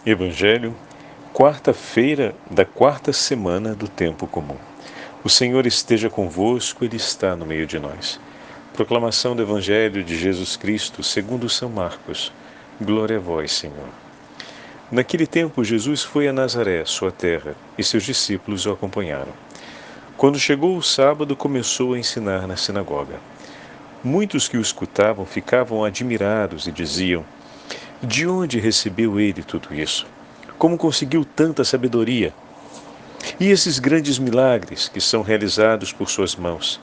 Evangelho, quarta-feira da quarta semana do tempo comum. O Senhor esteja convosco, Ele está no meio de nós. Proclamação do Evangelho de Jesus Cristo, segundo São Marcos. Glória a vós, Senhor. Naquele tempo, Jesus foi a Nazaré, sua terra, e seus discípulos o acompanharam. Quando chegou o sábado, começou a ensinar na sinagoga. Muitos que o escutavam ficavam admirados e diziam: de onde recebeu ele tudo isso? Como conseguiu tanta sabedoria? E esses grandes milagres que são realizados por suas mãos?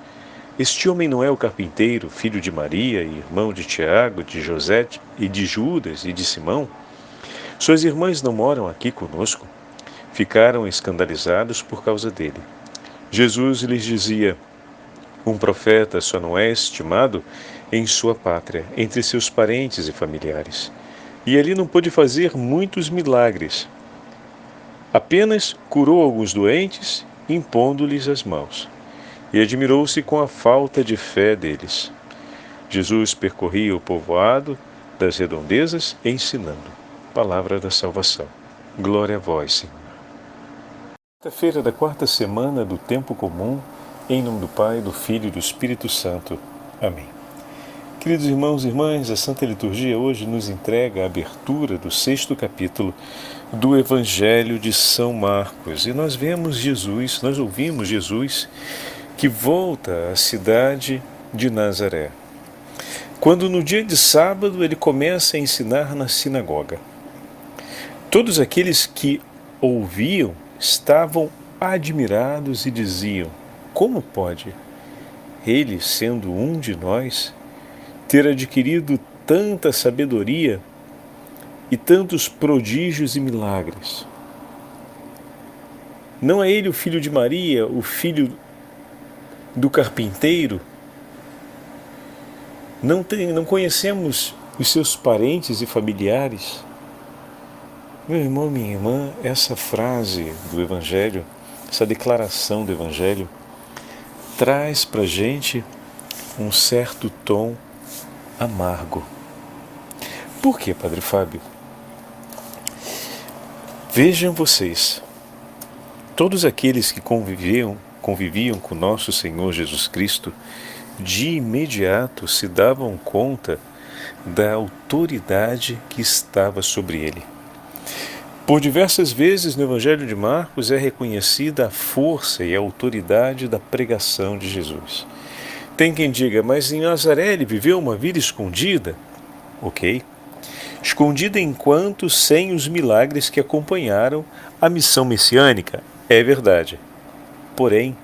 Este homem não é o carpinteiro, filho de Maria, irmão de Tiago, de José e de Judas e de Simão? Suas irmãs não moram aqui conosco? Ficaram escandalizados por causa dele. Jesus lhes dizia: um profeta só não é estimado em sua pátria, entre seus parentes e familiares. E ali não pôde fazer muitos milagres. Apenas curou alguns doentes, impondo-lhes as mãos. E admirou-se com a falta de fé deles. Jesus percorria o povoado das redondezas, ensinando. Palavra da salvação. Glória a vós, Senhor. Quarta-feira da quarta semana do tempo comum, em nome do Pai, do Filho e do Espírito Santo. Amém. Queridos irmãos e irmãs, a Santa Liturgia hoje nos entrega a abertura do 6º capítulo do Evangelho de São Marcos. E nós ouvimos Jesus que volta à cidade de Nazaré. Quando no dia de sábado ele começa a ensinar na sinagoga. Todos aqueles que ouviam estavam admirados e diziam: como pode ele, sendo um de nós, ter adquirido tanta sabedoria e tantos prodígios e milagres? Não é ele o filho de Maria, o filho do carpinteiro? Não conhecemos os seus parentes e familiares? Meu irmão, minha irmã, essa frase do Evangelho, essa declaração do Evangelho, traz para a gente um certo tom amargo. Por quê, Padre Fábio? Vejam vocês, todos aqueles que conviviam com nosso Senhor Jesus Cristo, de imediato se davam conta da autoridade que estava sobre ele. Por diversas vezes no Evangelho de Marcos é reconhecida a força e a autoridade da pregação de Jesus. Tem quem diga: mas em Nazaré ele viveu uma vida escondida. Ok. Escondida enquanto sem os milagres que acompanharam a missão messiânica. É verdade. Porém,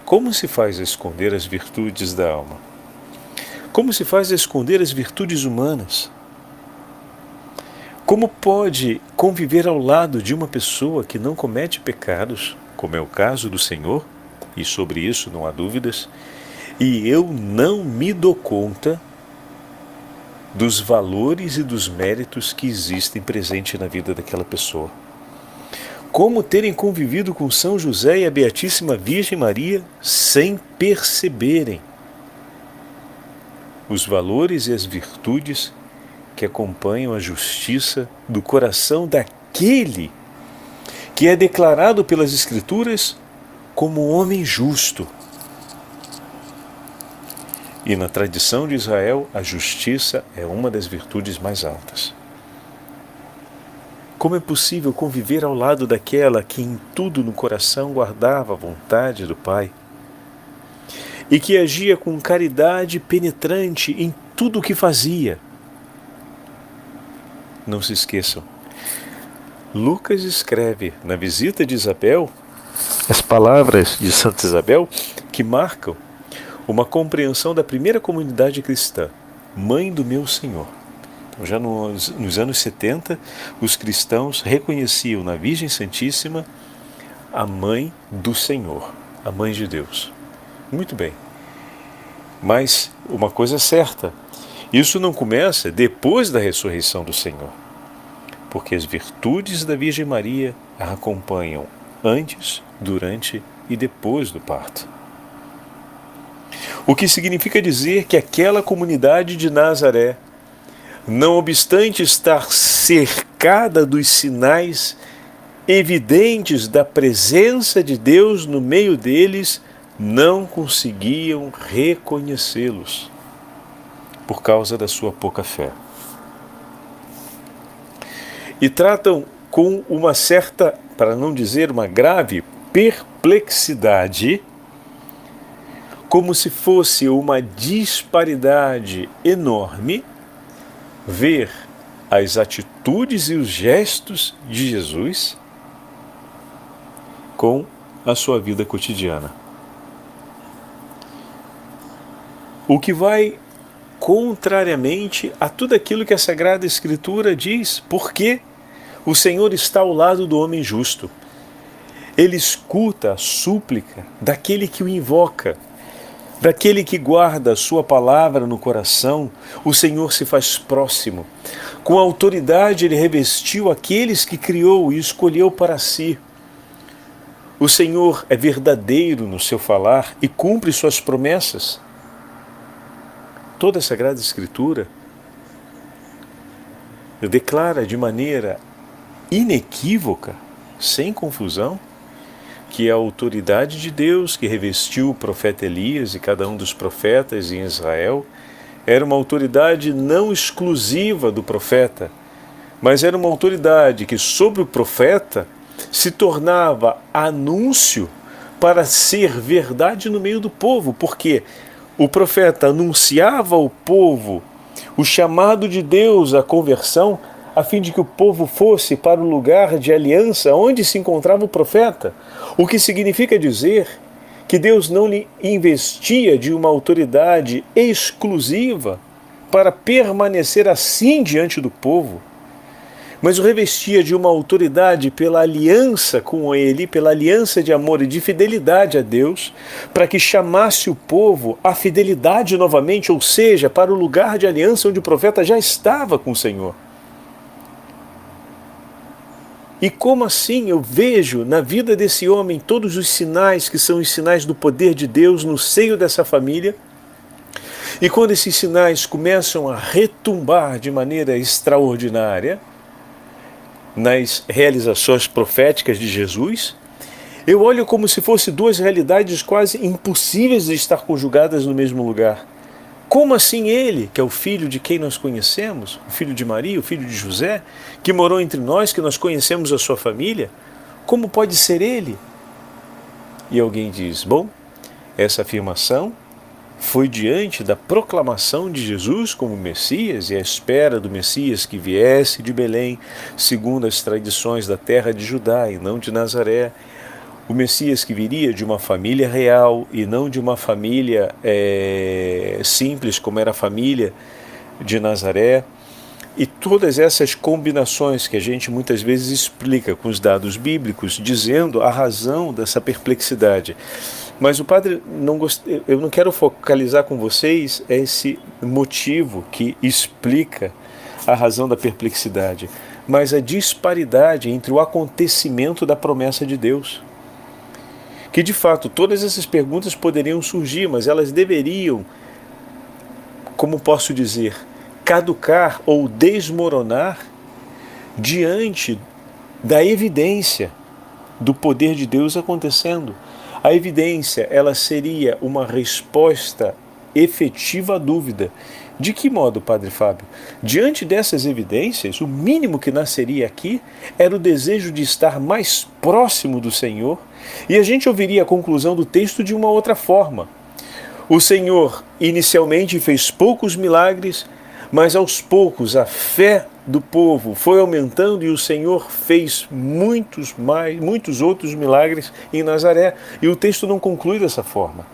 como se faz a esconder as virtudes da alma? Como se faz a esconder as virtudes humanas? Como pode conviver ao lado de uma pessoa que não comete pecados, como é o caso do Senhor, e sobre isso não há dúvidas, e eu não me dou conta dos valores e dos méritos que existem presentes na vida daquela pessoa? Como terem convivido com São José e a Beatíssima Virgem Maria sem perceberem os valores e as virtudes que acompanham a justiça do coração daquele que é declarado pelas Escrituras como um homem justo. E na tradição de Israel, a justiça é uma das virtudes mais altas. Como é possível conviver ao lado daquela que em tudo no coração guardava a vontade do Pai e que agia com caridade penetrante em tudo o que fazia? Não se esqueçam, Lucas escreve na visita de Isabel as palavras de Santa Isabel que marcam uma compreensão da primeira comunidade cristã, Mãe do meu Senhor. Então, já nos anos 70, os cristãos reconheciam na Virgem Santíssima a Mãe do Senhor, a Mãe de Deus. Muito bem, mas uma coisa é certa, isso não começa depois da ressurreição do Senhor, porque as virtudes da Virgem Maria a acompanham antes, durante e depois do parto. O que significa dizer que aquela comunidade de Nazaré, não obstante estar cercada cada dos sinais evidentes da presença de Deus no meio deles, não conseguiam reconhecê-los por causa da sua pouca fé. E tratam com uma certa, para não dizer uma grave, perplexidade, como se fosse uma disparidade enorme, ver as atitudes e os gestos de Jesus com a sua vida cotidiana. O que vai contrariamente a tudo aquilo que a Sagrada Escritura diz, porque o Senhor está ao lado do homem justo. Ele escuta a súplica daquele que o invoca, daquele que guarda a sua palavra no coração. O Senhor se faz próximo. Com autoridade ele revestiu aqueles que criou e escolheu para si. O Senhor é verdadeiro no seu falar e cumpre suas promessas. Toda a Sagrada Escritura declara de maneira inequívoca, sem confusão, que a autoridade de Deus que revestiu o profeta Elias e cada um dos profetas em Israel era uma autoridade não exclusiva do profeta, mas era uma autoridade que sobre o profeta se tornava anúncio para ser verdade no meio do povo, porque o profeta anunciava ao povo o chamado de Deus à conversão, a fim de que o povo fosse para o lugar de aliança onde se encontrava o profeta, o que significa dizer que Deus não lhe investia de uma autoridade exclusiva para permanecer assim diante do povo, mas o revestia de uma autoridade pela aliança com ele, pela aliança de amor e de fidelidade a Deus, para que chamasse o povo à fidelidade novamente, ou seja, para o lugar de aliança onde o profeta já estava com o Senhor. E como assim eu vejo na vida desse homem todos os sinais que são os sinais do poder de Deus no seio dessa família? E quando esses sinais começam a retumbar de maneira extraordinária nas realizações proféticas de Jesus, eu olho como se fossem duas realidades quase impossíveis de estar conjugadas no mesmo lugar. Como assim ele, que é o filho de quem nós conhecemos, o filho de Maria, o filho de José, que morou entre nós, que nós conhecemos a sua família, como pode ser ele? E alguém diz, bom, essa afirmação foi diante da proclamação de Jesus como Messias e a espera do Messias que viesse de Belém, segundo as tradições da terra de Judá e não de Nazaré. O Messias que viria de uma família real e não de uma família simples, como era a família de Nazaré. E todas essas combinações que a gente muitas vezes explica com os dados bíblicos, dizendo a razão dessa perplexidade. Mas o padre, eu não quero focalizar com vocês esse motivo que explica a razão da perplexidade, mas a disparidade entre o acontecimento da promessa de Deus. Que de fato todas essas perguntas poderiam surgir, mas elas deveriam, como posso dizer, caducar ou desmoronar diante da evidência do poder de Deus acontecendo. A evidência, ela seria uma resposta efetiva à dúvida. De que modo, Padre Fábio? Diante dessas evidências, o mínimo que nasceria aqui era o desejo de estar mais próximo do Senhor, e a gente ouviria a conclusão do texto de uma outra forma. O Senhor inicialmente fez poucos milagres, mas aos poucos a fé do povo foi aumentando e o Senhor fez muitos outros milagres em Nazaré. E o texto não conclui dessa forma.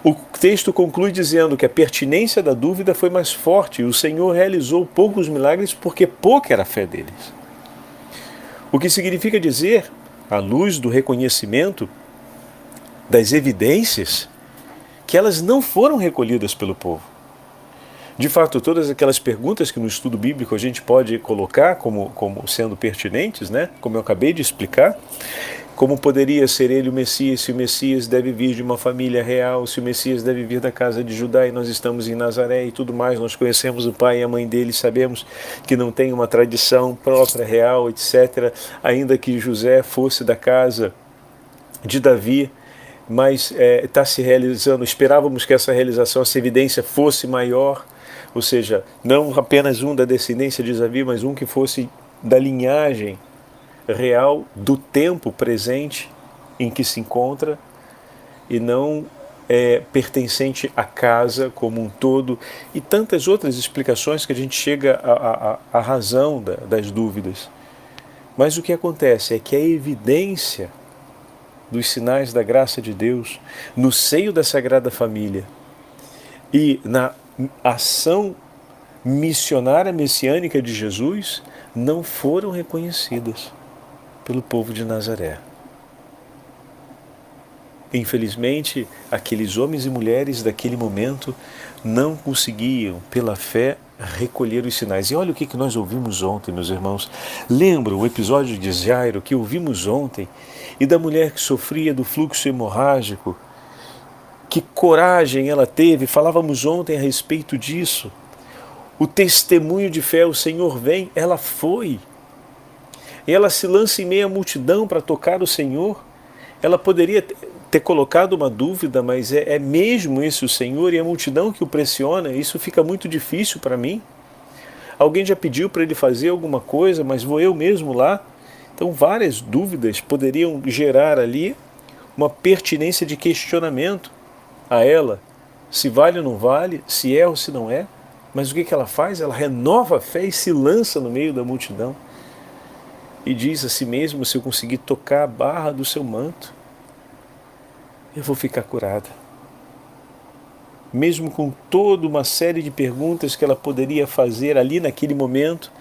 O texto conclui dizendo que a pertinência da dúvida foi mais forte e o Senhor realizou poucos milagres porque pouca era a fé deles. O que significa dizer, à luz do reconhecimento das evidências, que elas não foram recolhidas pelo povo. De fato, todas aquelas perguntas que no estudo bíblico a gente pode colocar como sendo pertinentes, né? Como eu acabei de explicar, Como poderia ser ele o Messias, se o Messias deve vir de uma família real, se o Messias deve vir da casa de Judá e nós estamos em Nazaré e tudo mais, nós conhecemos o pai e a mãe dele, sabemos que não tem uma tradição própria, real, etc. Ainda que José fosse da casa de Davi, mas está se realizando, esperávamos que essa realização, essa evidência fosse maior, ou seja, não apenas um da descendência de Davi, mas um que fosse da linhagem real do tempo presente em que se encontra e não pertencente à casa como um todo, e tantas outras explicações que a gente chega à razão das dúvidas. Mas o que acontece é que a evidência dos sinais da graça de Deus no seio da Sagrada Família e na ação missionária messiânica de Jesus não foram reconhecidas pelo povo de Nazaré. Infelizmente, aqueles homens e mulheres daquele momento não conseguiam, pela fé, recolher os sinais. E olha o que nós ouvimos ontem, meus irmãos. Lembra o episódio de Jairo que ouvimos ontem e da mulher que sofria do fluxo hemorrágico? Que coragem ela teve, falávamos ontem a respeito disso. O testemunho de fé, o Senhor vem, ela foi. E ela se lança em meio à multidão para tocar o Senhor. Ela poderia ter colocado uma dúvida, mas é mesmo esse o Senhor e a multidão que o pressiona? Isso fica muito difícil para mim. Alguém já pediu para ele fazer alguma coisa, mas vou eu mesmo lá? Então várias dúvidas poderiam gerar ali uma pertinência de questionamento a ela, se vale ou não vale, se é ou se não é. Mas o que ela faz? Ela renova a fé e se lança no meio da multidão. E diz a si mesmo, se eu conseguir tocar a barra do seu manto, eu vou ficar curada. Mesmo com toda uma série de perguntas que ela poderia fazer ali naquele momento,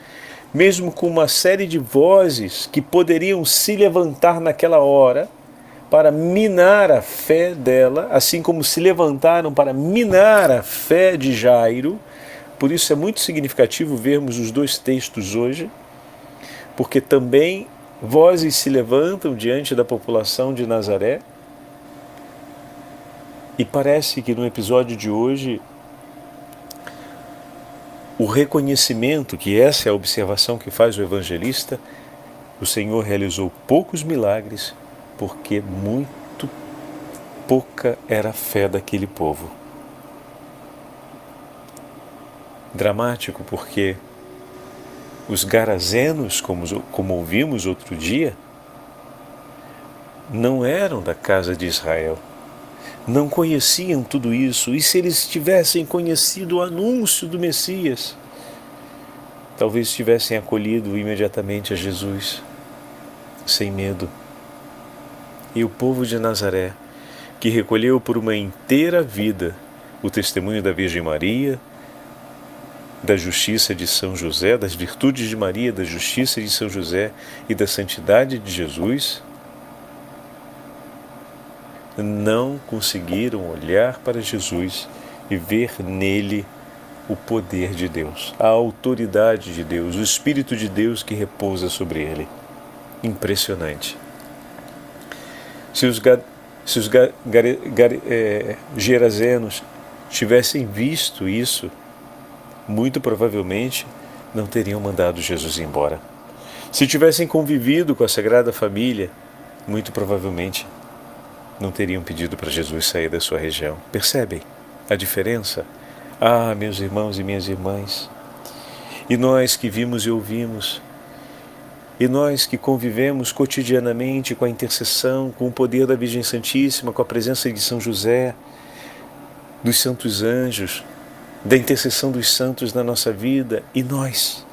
mesmo com uma série de vozes que poderiam se levantar naquela hora para minar a fé dela, assim como se levantaram para minar a fé de Jairo. Por isso é muito significativo vermos os dois textos hoje, porque também vozes se levantam diante da população de Nazaré, e parece que no episódio de hoje o reconhecimento, que essa é a observação que faz o evangelista, o Senhor realizou poucos milagres porque muito pouca era a fé daquele povo. Dramático porque os garazenos, como ouvimos outro dia, não eram da casa de Israel, não conheciam tudo isso, e se eles tivessem conhecido o anúncio do Messias, talvez tivessem acolhido imediatamente a Jesus, sem medo. E o povo de Nazaré, que recolheu por uma inteira vida o testemunho da Virgem Maria, da justiça de São José, das virtudes de Maria, da justiça de São José e da santidade de Jesus, não conseguiram olhar para Jesus e ver nele o poder de Deus, a autoridade de Deus, o Espírito de Deus que repousa sobre ele. Impressionante. Se os gerazenos tivessem visto isso, muito provavelmente não teriam mandado Jesus embora. Se tivessem convivido com a Sagrada Família, muito provavelmente não teriam pedido para Jesus sair da sua região. Percebem a diferença? Ah, meus irmãos e minhas irmãs, e nós que vimos e ouvimos, e nós que convivemos cotidianamente com a intercessão, com o poder da Virgem Santíssima, com a presença de São José, dos santos anjos, da intercessão dos santos na nossa vida, e nós,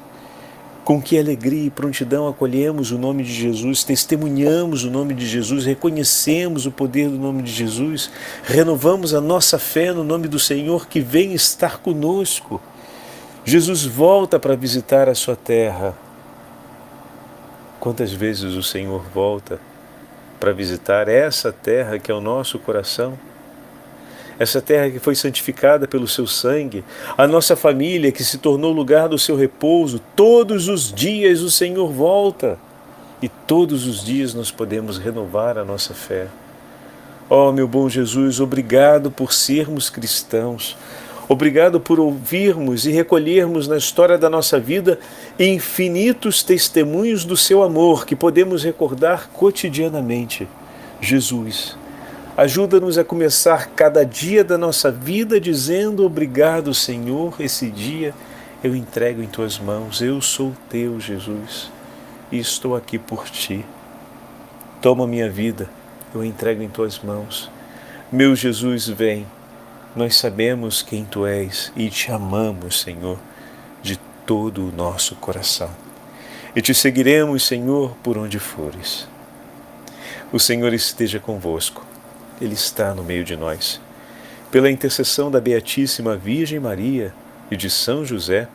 com que alegria e prontidão acolhemos o nome de Jesus, testemunhamos o nome de Jesus, reconhecemos o poder do nome de Jesus, renovamos a nossa fé no nome do Senhor que vem estar conosco. Jesus volta para visitar a sua terra. Quantas vezes o Senhor volta para visitar essa terra que é o nosso coração? Essa terra que foi santificada pelo seu sangue, a nossa família que se tornou lugar do seu repouso, todos os dias o Senhor volta. e todos os dias nós podemos renovar a nossa fé. Ó, meu bom Jesus, obrigado por sermos cristãos. Obrigado por ouvirmos e recolhermos na história da nossa vida infinitos testemunhos do seu amor que podemos recordar cotidianamente. Jesus, ajuda-nos a começar cada dia da nossa vida dizendo: obrigado, Senhor, esse dia eu entrego em tuas mãos, eu sou teu, Jesus, e estou aqui por ti. Toma minha vida, eu entrego em tuas mãos. Meu Jesus, vem. Nós sabemos quem tu és e te amamos, Senhor, de todo o nosso coração. E te seguiremos, Senhor, por onde fores. O Senhor esteja convosco. Ele está no meio de nós. Pela intercessão da Beatíssima Virgem Maria e de São José,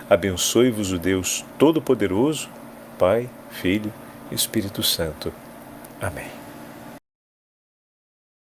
abençoe-vos o Deus Todo-Poderoso, Pai, Filho e Espírito Santo. Amém.